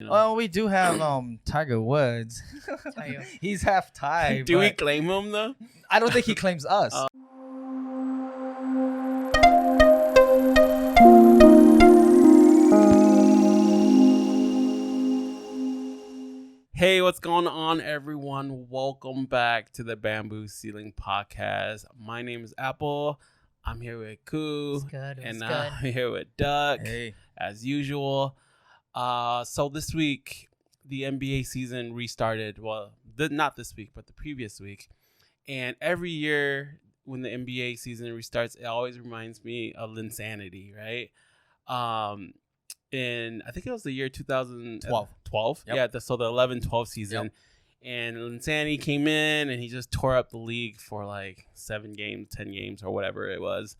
Well, we do have Tiger Woods. Tiger. He's half Thai. Do we but claim him though? I don't think he claims us. Hey, what's going on, everyone? Welcome back to the Bamboo Ceiling Podcast. My name is Apple. I'm here with Koo. It's good. And Good. I'm here with Duck, Hey. as usual. So this week, the NBA season restarted. Well, not this week, but the previous week. And every year when the NBA season restarts, it always reminds me of Linsanity, right? In I think it was the year 2012. 12? Yep. Yeah, so the 11-12 season. Yep. And Linsanity came in and he just tore up the league for like 7 games, 10 games, or whatever it was.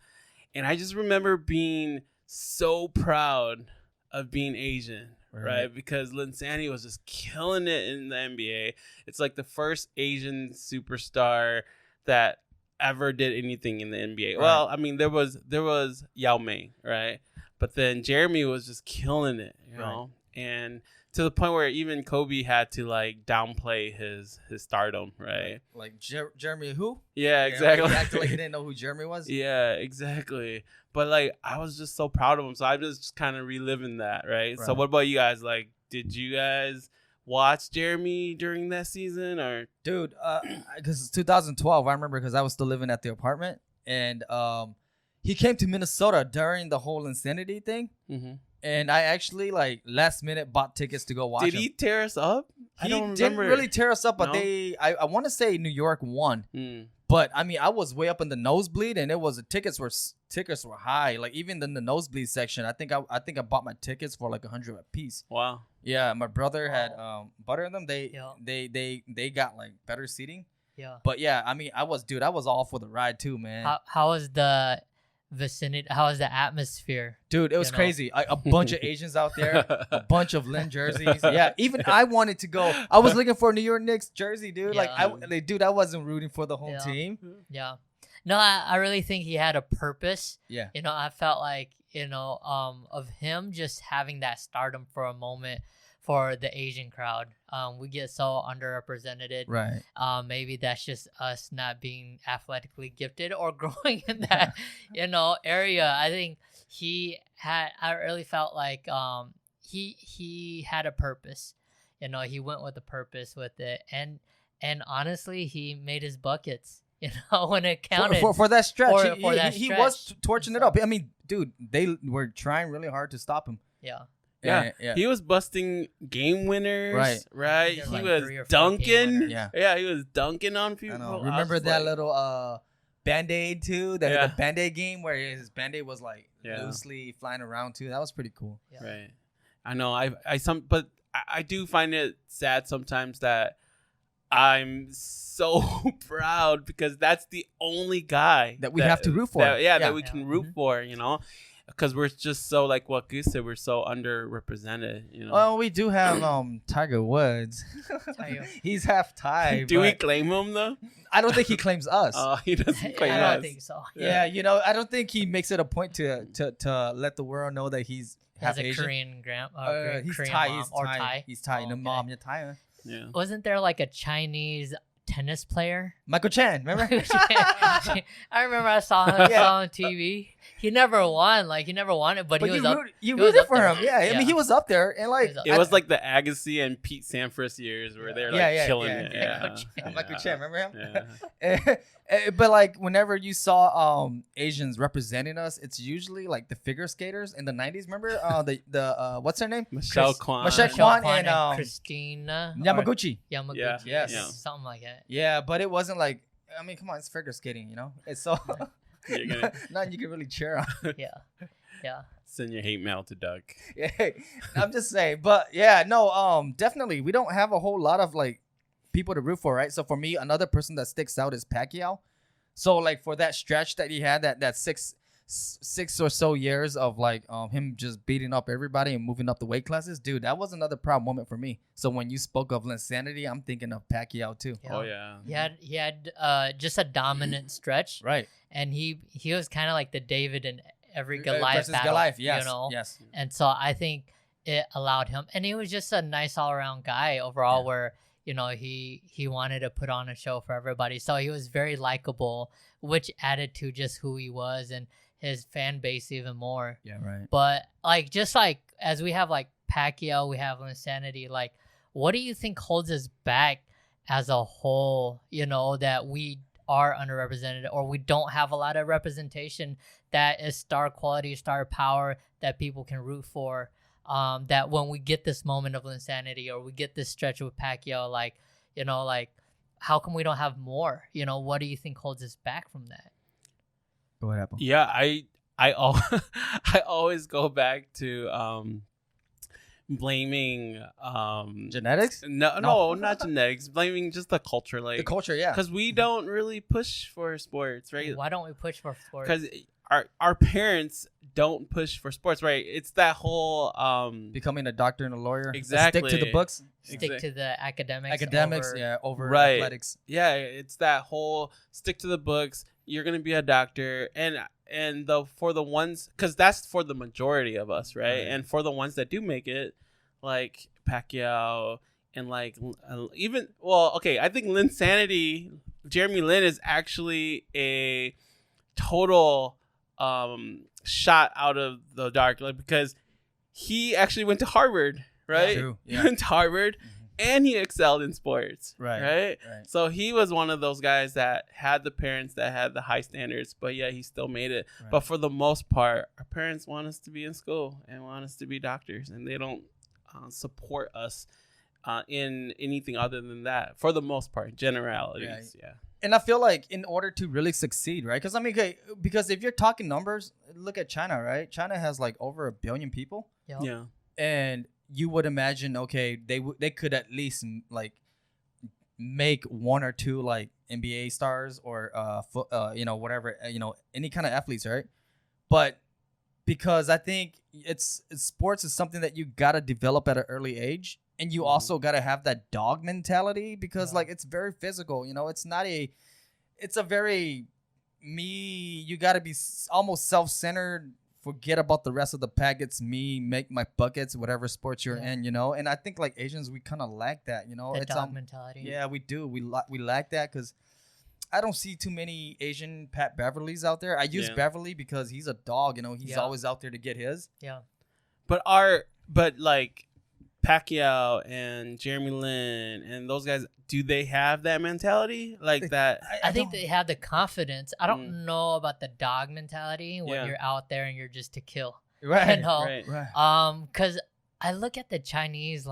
And I just remember being so proud of being Asian, right? Because Linsanity was just killing it in the NBA. It's like the first Asian superstar that ever did anything in the NBA. Right. Well, I mean, there was Yao Ming, right? But then Jeremy was just killing it, you know? And to the point where even Kobe had to like downplay his stardom, right? Like Jeremy who? Yeah, exactly. He acted like he didn't know who Jeremy was. Yeah, exactly. But like I was just so proud of him. So I'm just kind of reliving that, right? So Right. what about you guys? Like, did you guys watch Jeremy during that season or? Dude, because it's 2012. I remember because I was still living at the apartment, and he came to Minnesota during the whole Insanity thing, Mm-hmm. and I actually like last minute bought tickets to go watch Did him. he tear us up? I He don't didn't remember. really tear us up, but No? I want to say New York won. Mm. But I mean, I was way up in the nosebleed, and it was the tickets were high. Like even in the nosebleed section, I think I bought my tickets for like $100 a piece. Wow. Yeah, my brother had butter in them. Yeah. They got like better seating. Yeah. But yeah, I mean, I was all for the ride too, man. How was the vicinity? How was the atmosphere? Dude, it was you know? crazy. A bunch of Asians out there, a bunch of Lynn jerseys. Yeah, even I wanted to go. I was looking for a New York Knicks jersey, dude. Like, Yeah. I wasn't rooting for the home Yeah. team. Yeah. No, I really think he had a purpose. Yeah. You know, I felt like, of him just having that stardom for a moment for the Asian crowd. We get so underrepresented. Right. Maybe that's just us not being athletically gifted or growing in that, area. I think I really felt like he had a purpose. He went with a purpose with it. And honestly, he made his buckets, when it counted. For that stretch. For that he was stretch. torching it up. I mean, dude, they were trying really hard to stop him. Yeah. Yeah. Yeah. He was busting game winners. Right. He He did like was 3 or 4 game dunking. winners. Yeah. Yeah, he was dunking on I people. know. I was Remember just that like- little Band-Aid too? Yeah. The Band-Aid game where his Band-Aid was like Yeah. loosely flying around too. That was pretty cool. Yeah. Right. I know. But I do find it sad sometimes that I'm so proud because that's the only guy That we have to root for. That we Yeah. can root for, because we're just so, like what Goose said, we're so underrepresented, Well, we do have Tiger Woods. Tiger. He's half Thai. Do we but claim him though? I don't think he claims us. He doesn't claim I us. don't think so. yeah, I don't think he makes it a point to let the world know that he's half Has a Asian. Korean He's Korean Thai. mom He's or Thai. Thai. He's Thai. Oh, No okay. mom, you're Thai. Yeah. Wasn't there like a Chinese tennis player? Michael Chan, remember? I remember I saw him on TV. He never won. Like he never won it, but he was up. You he was rooted up for there. him. Yeah, I Yeah. mean he was up there, and like He was up It was like the Agassi and Pete Sampras years where they're like killing it. yeah. Yeah. Michael Chan, remember him? Yeah. But like whenever you saw Asians representing us, it's usually like the figure skaters in the 90s. Remember the what's her name? Michelle Kwan. Michelle Sean Kwan and, Christina Yamaguchi. Yamaguchi. Yeah. Yes. Yeah. Something like that. Yeah, but it wasn't like, I mean, come on, it's figure skating, It's so You're gonna nothing you can really cheer on. Yeah. Yeah. send your hate mail to Doug. Yeah, I'm just saying, but yeah, no, definitely we don't have a whole lot of like people to root for, right? So for me, another person that sticks out is Pacquiao. So like for that stretch that he had, that six or so years of like him just beating up everybody and moving up the weight classes, dude, that was another proud moment for me. So when you spoke of Linsanity, I'm thinking of Pacquiao too. Oh yeah. He had just a dominant stretch, Right. and he was kind of like the David in every Goliath versus battle, Goliath, yes, you know. yes. And so I think it allowed him, and he was just a nice all around guy overall. Yeah. Where he wanted to put on a show for everybody, so he was very likable, which added to just who he was and his fan base even more. Yeah, right. But like just like as we have like Pacquiao, we have Insanity. Like, what do you think holds us back as a whole? That we are underrepresented or we don't have a lot of representation that is star quality, star power that people can root for. That when we get this moment of Insanity or we get this stretch with Pacquiao, like how come we don't have more? What do you think holds us back from that? What happened? Yeah, I I always go back to blaming Genetics? no, not genetics, blaming just the culture, The like culture, yeah. because we don't really push for sports, right? Why don't we push for sports? Because our parents don't push for sports, right? It's that whole Becoming a doctor and a lawyer. Exactly. Stick to the books. Stick to the academics. Academics, over- over Right. athletics. yeah, it's that whole stick to the books. You're gonna be a doctor, and for the ones, because that's for the majority of us, right? Right. And for the ones that do make it, like Pacquiao and like even I think Linsanity, Jeremy Lin is actually a total shot out of the dark, like because he actually went to Harvard, right? True, He yeah. went to Harvard and he excelled in sports, Right, right? right. So he was one of those guys that had the parents that had the high standards, but yeah, he still made it. Right. But for the most part, our parents want us to be in school and want us to be doctors, and they don't support us in anything other than that. For the most part, generalities, yeah. And I feel like in order to really succeed, right? Because because if you're talking numbers, look at China, right? China has like over 1 billion people, Yep. Yeah. and you would imagine, okay, they could at least like make one or two like NBA stars or whatever, any kind of athletes, right? But because I think it's sports is something that you gotta develop at an early age. And you also got to have that dog mentality because, Yeah. like, it's very physical. It's a very you got to be almost self-centered. Forget about the rest of the pack. It's me, make my buckets, whatever sports you're Yeah. in, And I think, like, Asians, we kind of lack that, The It's dog mentality. Yeah, we do. We lack that because I don't see too many Asian Pat Beverleys out there. I use Yeah. Beverly because he's a dog, He's Yeah. always out there to get his. Yeah. But like Pacquiao and Jeremy Lin and those guys, do they have that mentality like that? I think don't- they have the confidence. I don't know about the dog mentality when Yeah. you're out there and you're just to kill. right, You know? Right. right. Because I look at the Chinese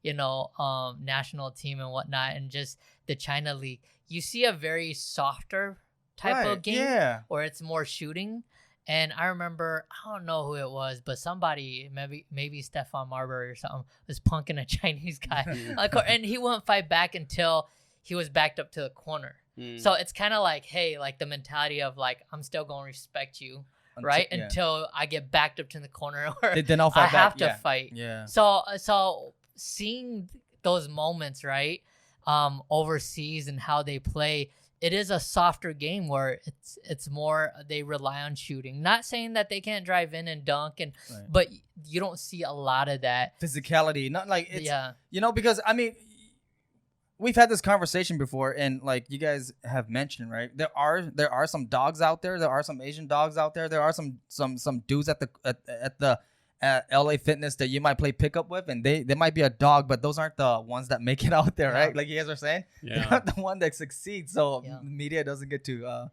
national team and whatnot, and just the China League. You see a very softer type of Right, game Yeah. where it's more shooting. And I remember, I don't know who it was, but somebody, maybe Stefan Marbury or something, was punking a Chinese guy. And he wouldn't fight back until he was backed up to the corner. Mm. So it's kind of like, hey, like the mentality of like, I'm still going to respect you, right? Yeah. Until I get backed up to the corner or Then I'll I fight back. have to yeah. fight. Yeah. So seeing those moments, right, overseas and how they play, it is a softer game where it's more they rely on shooting. Not saying that they can't drive in and dunk, Right. but you don't see a lot of that. Physicality, not like it's Yeah, because I mean, we've had this conversation before, and like you guys have mentioned, right? There are some dogs out there. There are some Asian dogs out there. There are some dudes at the LA Fitness that you might play pickup with, and they might be a dog, but those aren't the ones that make it out there, Yeah. right? Like you guys are saying, they're Yeah. not the one that succeeds. So Yeah. media doesn't get to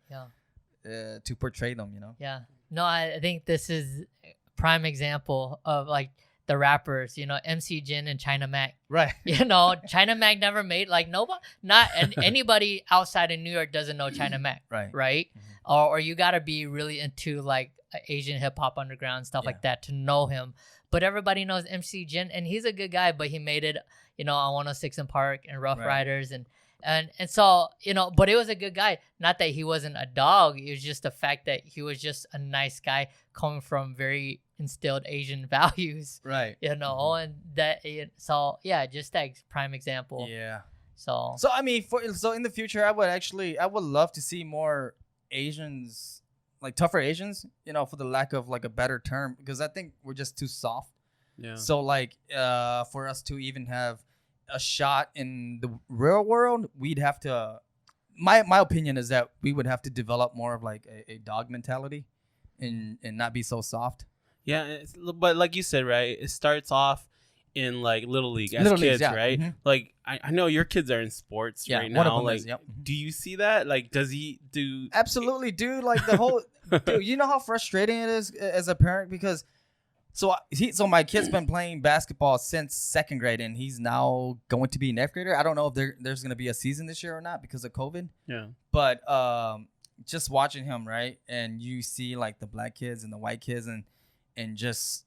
to portray them, yeah. No, I think this is a prime example of like the rappers, MC Jin and China Mac. Right. China Mac never made like nobody, anybody outside of New York doesn't know China Mac, Right. right? Or you gotta be really into like Asian hip hop underground stuff like that to know him. But everybody knows MC Jin, and he's a good guy. But he made it, on 106 in Park and Rough Right. Riders, and so but it was a good guy. Not that he wasn't a dog. It was just the fact that he was just a nice guy coming from very instilled Asian values. Right. And that, so yeah, just that prime example. Yeah. So So I mean, so in the future, I would love to see more Asians, like tougher Asians, for the lack of like a better term, because I think we're just too soft. Yeah. So like for us to even have a shot in the real world, we'd have to. My opinion is that we would have to develop more of like a dog mentality, and not be so soft. Yeah, but like you said, right? It starts off in like little league as Little kids, leagues, yeah. right? Mhm. Like I know your kids are in sports Yeah, right one of now. them Like, is. Yep. do you see that? Like, does he do? Absolutely, dude. Like the whole, dude. You know how frustrating it is as a parent because, so my kid's been playing basketball since second grade, and he's now going to be an eighth grader. I don't know if there's gonna be a season this year or not because of COVID. Yeah. But just watching him, right, and you see like the black kids and the white kids, and just,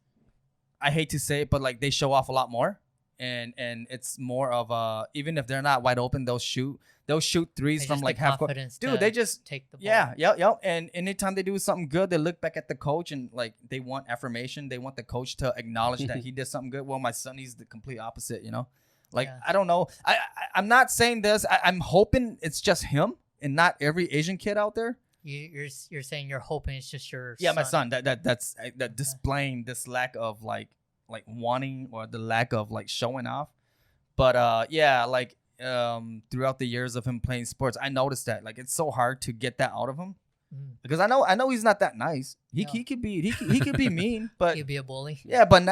I hate to say it, but like they show off a lot more, and it's more of even if they're not wide open, they'll shoot threes They from just like the half court. confidence Dude, to they just take the ball. yep. And anytime they do something good, they look back at the coach and like they want affirmation. They want the coach to acknowledge that he did something good. Well, my son, he's the complete opposite, you know. Like Yeah. I don't know. I'm not saying this. I'm hoping it's just him and not every Asian kid out there. You're saying you're hoping it's just your Yeah, my son. That's displaying this lack of like wanting, or the lack of like showing off. But yeah, like throughout the years of him playing sports, I noticed that like it's so hard to get that out of him Mm. because I know he's not that nice. He No. could be mean, but You'd be a bully. yeah, but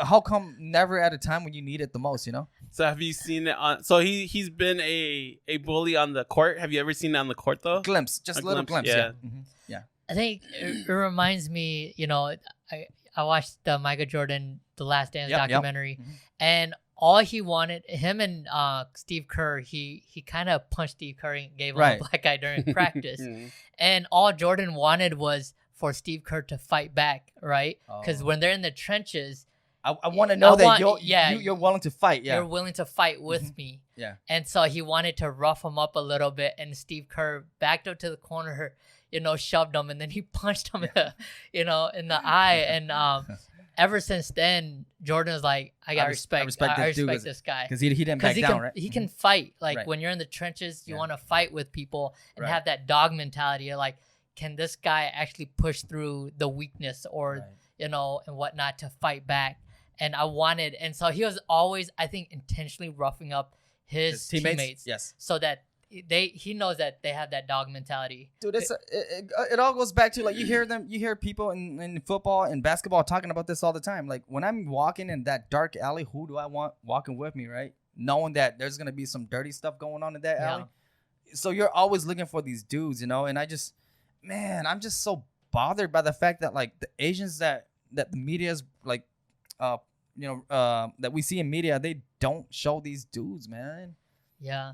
how come never at a time when you need it the most, you know? So have you seen it on? So he's been a bully on the court. Have you ever seen it on the court though? Glimpse, just A a little glimpse, glimpse. yeah. Yeah. I think it reminds me, I watched the Michael Jordan The Last Dance Yep, yep. documentary, Mhm. and all he wanted, him and Steve Kerr, he kind of punched Steve Kerr and gave him Right. a black eye during practice, Mhm. and all Jordan wanted was for Steve Kerr to fight back, right? Because Oh. when they're in the trenches, I want to know I that want- you're willing to fight. Yeah. you're willing to fight with me. Yeah. And so he wanted to rough him up a little bit, and Steve Kerr backed up to the corner, shoved him, and then he punched him, in the eye. And ever since then, Jordan's like, I got respect. I respect this dude respect this guy. Because he didn't Because back he down, can, right? he can fight. Like Right. when you're in the trenches, you Yeah. want to fight with people and Right. have that dog mentality. You're like, can this guy actually push through the weakness or, Right. and whatnot to fight back? And and so he was always, I think, intentionally roughing up his teammates Yes. so that he knows that they have that dog mentality. Dude, it all goes back to like you hear people in football and basketball talking about this all the time. Like when I'm walking in that dark alley, who do I want walking with me, right? Knowing that there's gonna be some dirty stuff going on in that Yeah. alley. So you're always looking for these dudes, and I'm just so bothered by the fact that like the Asians that the media's like, that we see in media, they don't show these dudes, man. Yeah.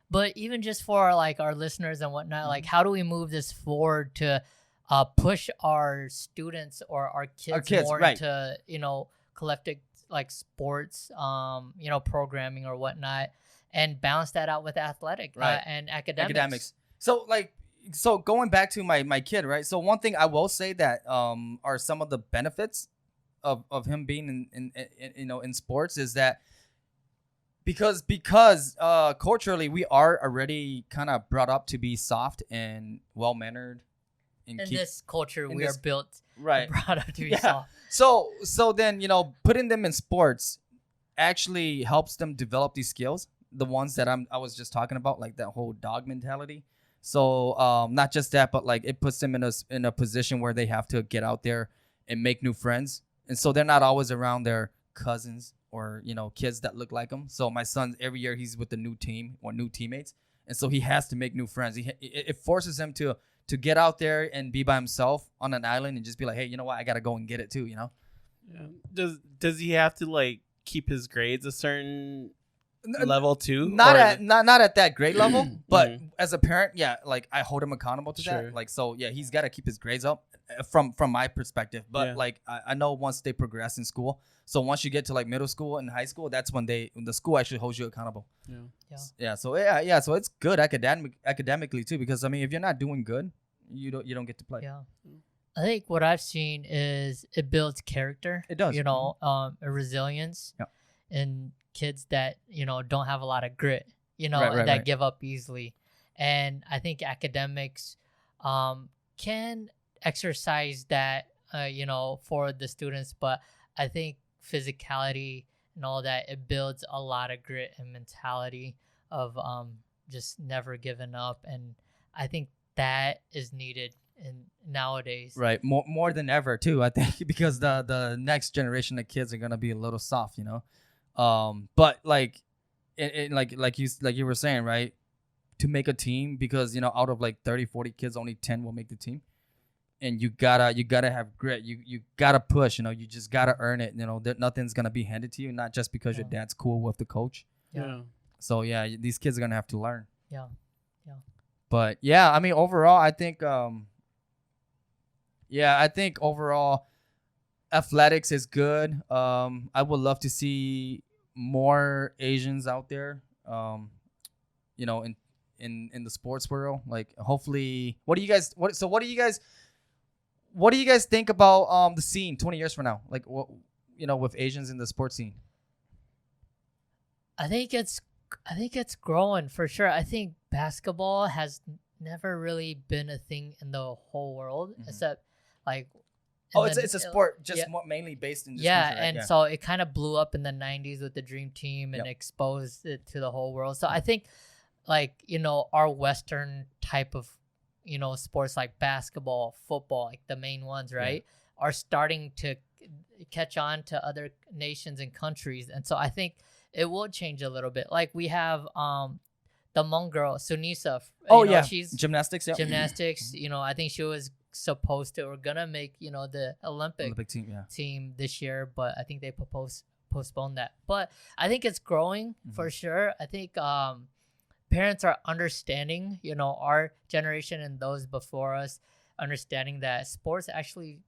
But even just for like our listeners and whatnot, like how do we move this forward to push our students or our kids more right. into, collective like sports, programming or whatnot, and balance that out with athletic Right. and academics. So going back to my kid, right? So one thing I will say that are some of the benefits of him being in sports is that because culturally we are already kind of brought up to be soft and well mannered. In this culture, we this- are built, right. brought up to be Yeah. soft. So then putting them in sports actually helps them develop these skills, the ones that I was just talking about, like that whole dog mentality. So not just that, but like it puts them in a position where they have to get out there and make new friends, and so they're not always around their cousins or kids that look like them. So my son, every year he's with a new team or new teammates, and so he has to make new friends. It forces him to get out there and be by himself on an island and just be like, hey, you know what? I gotta go and get it too. Yeah. Does he have to like keep his grades a certain level too? Not Or- at that grade level, but Mhm. as a parent, yeah, like I hold him accountable to Sure. that. Like, so yeah, he's got to keep his grades up from my perspective. But Yeah. like I know once they progress in school, so once you get to like middle school and high school, that's when the school actually holds you accountable. Yeah. Yeah. So it's good academically too, because I mean, if you're not doing good, you don't get to play. Yeah. I think what I've seen is it builds character. It does. A resilience Yeah. in kids that, don't have a lot of grit, Right, that right. give up easily. And I think academics can exercise that, for the students. But I think physicality and all that, it builds a lot of grit and mentality of just never giving up. And I think that is needed in nowadays. Right, more than ever too, I think, because the next generation of kids are gonna be a little soft, but like, like you were saying, right, to make a team, because out of like 30-40 kids, only 10 will make the team, and you gotta have grit, you gotta push, you just gotta earn it, that nothing's gonna be handed to you, not just because your dad's cool with the coach. Yeah. So yeah, these kids are gonna have to learn. Yeah. But yeah, I mean, overall, I think overall athletics is good. I would love to see more Asians out there, in the sports world. Like, hopefully, what do you guys think about the scene 20 years from now? Like, what, with Asians in the sports scene? I think it's growing for sure. I think basketball has never really been a thing in the whole world, except like. It's a sport just mainly based in this country, right? So it kind of blew up in the 90s with the Dream Team and exposed it to the whole world. So I think, like, our Western type of, sports like basketball, football, like the main ones, right, are starting to catch on to other nations and countries. And so I think it will change a little bit. Like, we have the Hmong girl, Sunisa. She's gymnastics. Gymnastics. I think she was supposed to, or gonna make the Olympic team this year, but I think they postponed that. But I think it's growing for sure. I think parents are understanding, our generation and those before us, understanding that sports actually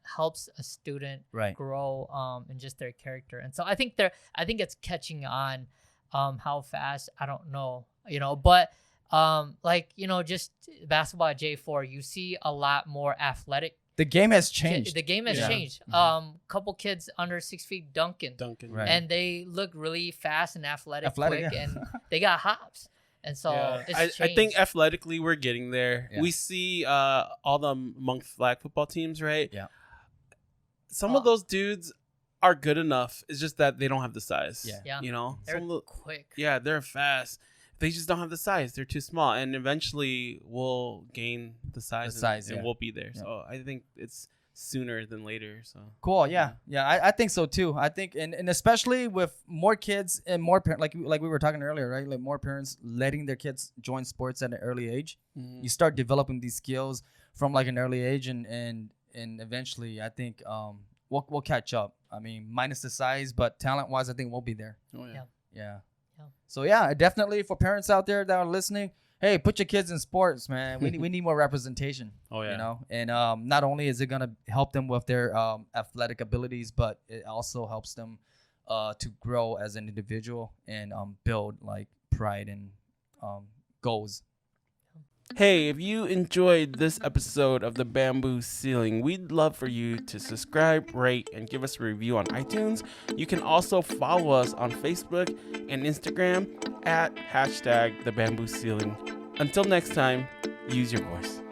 helps a student grow in just their character. And so I think it's catching on. How fast, I don't know, but just basketball at J4, you see a lot more athletic. The game has changed. The game has changed. Couple kids under 6 feet dunking, right. And they look really fast and athletic quick, and they got hops. And so I think athletically we're getting there. We see all the Hmong flag football teams, right? Yeah. Some of those dudes are good enough. It's just that they don't have the size. Yeah. They're quick. Yeah, they're fast. They just don't have the size. They're too small. And eventually we'll gain the size, and we'll be there. So I think it's sooner than later. So cool. Yeah. I think so too. I think, and especially with more kids and more parents, like we were talking earlier, right? Like more parents letting their kids join sports at an early age. You start developing these skills from like an early age, and eventually I think we'll catch up. I mean, minus the size, but talent wise, I think we'll be there. Oh yeah. So yeah, definitely for parents out there that are listening, hey, put your kids in sports, man. We need more representation. Oh yeah. And not only is it gonna help them with their athletic abilities, but it also helps them to grow as an individual and build like pride and goals. Hey, if you enjoyed this episode of The Bamboo Ceiling, we'd love for you to subscribe, rate, and give us a review on iTunes. You can also follow us on Facebook and Instagram at #TheBambooCeiling. Until next time, use your voice.